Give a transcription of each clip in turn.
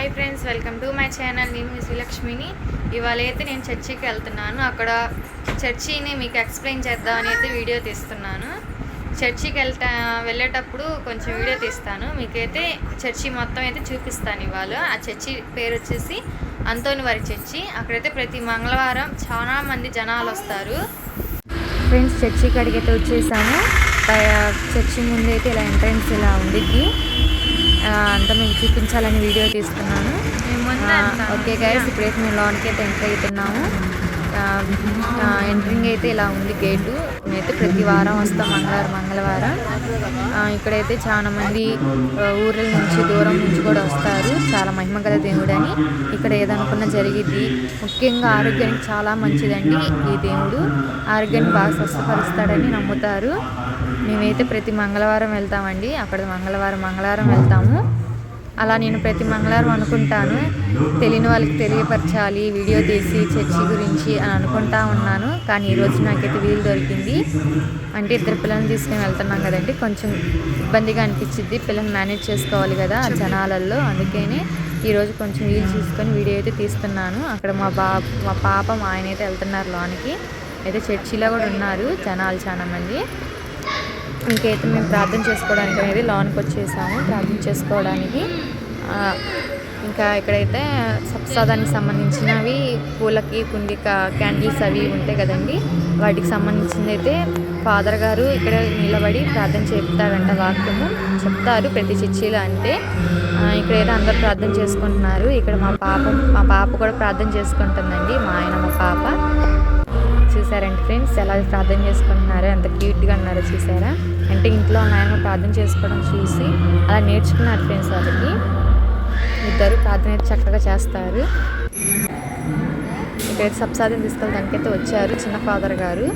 Hi friends, welcome to my channel. నేను మీ శ్రీలక్ష్మిని. ఇవాళ అయితే నేను చర్చికి వెళ్తున్నాను. అక్కడ చర్చిని మీకు ఎక్స్ప్లెయిన్ చేద్దామని అయితే వీడియో తీస్తున్నాను. చర్చికి వెళ్ళేటప్పుడు కొంచెం వీడియో తీస్తాను. మీకైతే చర్చి మొత్తం అయితే చూపిస్తాను ఇవాళ. ఆ చర్చి పేరు వచ్చేసి అంతోని వారి చర్చి. అక్కడైతే ప్రతి మంగళవారం చాలా మంది జనాలు వస్తారు. ఫ్రెండ్స్, చర్చి కాడికైతే వచ్చేసాము. చర్చి ముందు అయితే ఇలా ఎంట్రన్స్ ఇలా ఉండిద్ది. అంతా మీకు చూపించాలని వీడియో తీస్తున్నాను. ఓకే గైస్, ఇప్పుడైతే మేము లోన్కి అయితే ఎంటర్ అవుతున్నాము. ఎంట్రింగ్ అయితే ఇలా ఉంది గేటు. మేమైతే ప్రతి వారం వస్తాం, మంగళవారం. ఇక్కడైతే చాలా మంది ఊర్ల నుంచి దూరం నుంచి కూడా వస్తారు. చాలా మహిమగల దేవుడని ఇక్కడ ఏదనుకున్నా జరిగిద్ది. ముఖ్యంగా ఆరోగ్యానికి చాలా మంచిదండి. ఈ దేవుడు ఆరోగ్యాన్ని బాగా స్వస్థపరుస్తాడని నమ్ముతారు. మేమైతే ప్రతి మంగళవారం వెళ్తామండి. అక్కడ మంగళవారం వెళ్తాము. అలా నేను ప్రతి మంగళవారం అనుకుంటాను, తెలియని వాళ్ళకి తెలియపరచాలి వీడియో తీసి చర్చి గురించి అని అనుకుంటా ఉన్నాను. కానీ ఈరోజు నాకైతే వీలు దొరికింది. అంటే ఇద్దరు పిల్లల్ని తీసుకుని వెళ్తున్నాం కదండి, కొంచెం ఇబ్బందిగా అనిపించింది. పిల్లల్ని మేనేజ్ చేసుకోవాలి కదా ఆ జనాలలో. అందుకని ఈరోజు కొంచెం వీలు చూసుకొని వీడియో అయితే తీస్తున్నాను. అక్కడ మా పాప మా ఆయన అయితే వెళ్తున్నారు లోనికి. అయితే చర్చిలో కూడా ఉన్నారు జనాలు చాలా మంది. ఇంకైతే మేము ప్రార్థన చేసుకోవడానికి అనేది లోన్కి వచ్చేసాము, ప్రార్థన చేసుకోవడానికి. ఇంకా ఇక్కడైతే సప్సాదానికి సంబంధించినవి పూలకి కుండిక క్యాండిల్స్ అవి ఉంటాయి కదండి, వాటికి సంబంధించింది అయితే ఫాదర్ గారు ఇక్కడ నిలబడి ప్రార్థన చెప్తారంట. వాక్యము చెప్తారు ప్రతి చర్చిలో. అంటే ఇక్కడైతే అందరూ ప్రార్థన చేసుకుంటున్నారు. ఇక్కడ మా పాప కూడా ప్రార్థన చేసుకుంటుందండి. మా ఆయన మా పాప చూసారండి ఫ్రెండ్స్, ఎలా ప్రార్థన చేసుకుంటున్నారో, ఎంత క్యూట్గా ఉన్నారో చూసారా. అంటే ఇంట్లో నాయన ప్రార్థన చేసుకోవడం చూసి అలా నేర్చుకున్నారు ఫ్రెండ్స్. వాళ్ళకి ఇద్దరు ప్రార్థన అయితే చక్కగా చేస్తారు. ఇక్కడైతే సప్సాదం తీసుకెళ్ళడానికైతే వచ్చారు చిన్న ఫాదర్ గారు.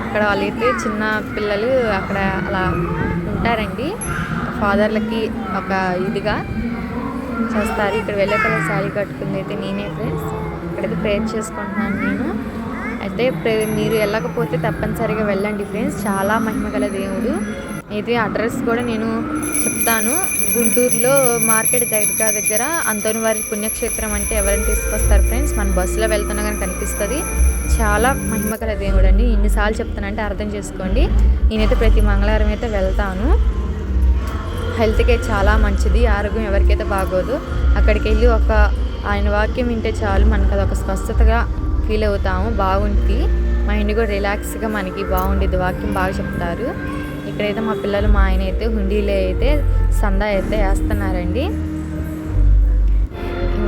అక్కడ వాళ్ళైతే చిన్న పిల్లలు అక్కడ అలా ఉంటారండి. ఫాదర్లకి ఒక ఇదిగా చేస్తారు. ఇక్కడ వెళ్ళే కలర్ శారీ కట్టుకుంది అయితే నేనే ఫ్రెండ్స్. ఇక్కడైతే ప్రేయర్ చేసుకుంటున్నాను నేను. అయితే మీరు వెళ్ళకపోతే తప్పనిసరిగా వెళ్ళండి ఫ్రెండ్స్, చాలా మహిమగల దేవుడు. అయితే అడ్రస్ కూడా నేను చెప్తాను. గుంటూరులో మార్కెట్ దగ్గర అంతోని వారి పుణ్యక్షేత్రం అంటే ఎవరైనా తీసుకొస్తారు ఫ్రెండ్స్. మన బస్సులో వెళ్తున్నా కానీ కనిపిస్తుంది. చాలా మహిమగల దేవుడు అండి. ఎన్నిసార్లు చెప్తానంటే అర్థం చేసుకోండి. నేనైతే ప్రతి మంగళవారం అయితే వెళ్తాను. హెల్త్కి చాలా మంచిది, ఆరోగ్యం ఎవరికైతే బాగోదు అక్కడికి వెళ్ళి ఆయన వాక్యం వింటే చాలు, మనకు అదొక స్వస్థతగా ఫీల్ అవుతాము. బాగుంటుంది, మైండ్ కూడా రిలాక్స్గా మనకి బాగుండేది. వాక్యం బాగా చెప్తారు. ఇక్కడైతే మా పిల్లలు మా ఆయన అయితే హుండీలో అయితే సందా అయితే వేస్తున్నారండి.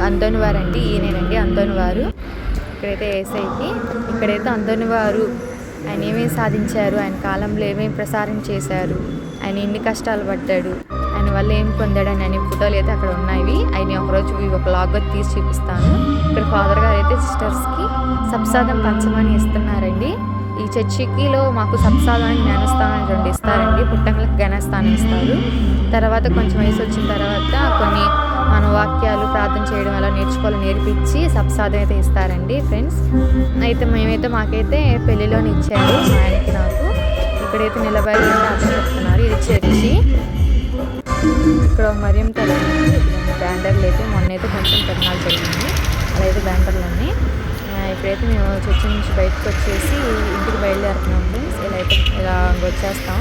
అంతోని వారు అండి, ఈయనేనండి అంతోని వారు. ఇక్కడైతే ఏసైకి ఇక్కడైతే అంతోని వారు ఆయన ఏమేమి సాధించారు, ఆయన కాలంలో ఏమేమి ప్రసారం చేశారు, ఆయన ఎన్ని కష్టాలు పడ్డాడు, ఆయన వల్ల ఏం పొందాడని అనే ఫోటోలు అయితే అక్కడ ఉన్నాయి. ఆయన ఒకరోజు ఒక లాగ్ తీసి చూపిస్తాను. ఇక్కడ ఫాదర్ గారు అయితే సిస్టర్స్కి సప్సాదం పంచమని ఇస్తున్నారండి. ఈ చర్చికిలో మాకు సప్సాదానికి జ్ఞానస్థానం 2 ఇస్తారండి. పుట్టంగులకు జ్ఞానస్థానం ఇస్తారు. తర్వాత కొంచెం వయసు వచ్చిన తర్వాత కొన్ని మన వాక్యాలు ప్రార్థన చేయడం ఎలా నేర్పించి సప్సాదం అయితే ఇస్తారండి ఫ్రెండ్స్. అయితే మాకైతే పెళ్లిలోని ఇచ్చారు మా ఆయనకి నాకు. ఇక్కడైతే నిలబడి ప్రార్థన చెప్తున్నారు. ఇది చర్చి. ఇక్కడ మరియం తల్లి బ్యాండర్లు అయితే మొన్నైతే కొంచెం తిరణాలు జరిగింది. అలా అయితే బ్యాండర్లన్నీ. ఇప్పుడైతే మేము చర్చి నుంచి బయటకు వచ్చేసి ఇంటికి బయలుదేరుతున్నాం ఫ్రెండ్స్. ఇలా వచ్చేస్తాం.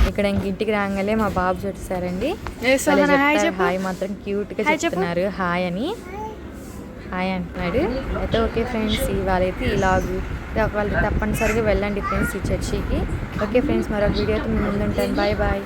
ఇక్కడ ఇంటికి రాగానే మా బాబు చూసారండి, హాయ్ మాత్రం క్యూట్గా చెప్తున్నారు. హాయ్ అంటున్నాడు. అయితే ఓకే ఫ్రెండ్స్, ఇవాళైతే ఇలాగు వాళ్ళు తప్పనిసరిగా వెళ్ళండి ఫ్రెండ్స్ ఈ చర్చికి. ఓకే ఫ్రెండ్స్, మరొక వీడియోతో ముందుంటాను. బాయ్.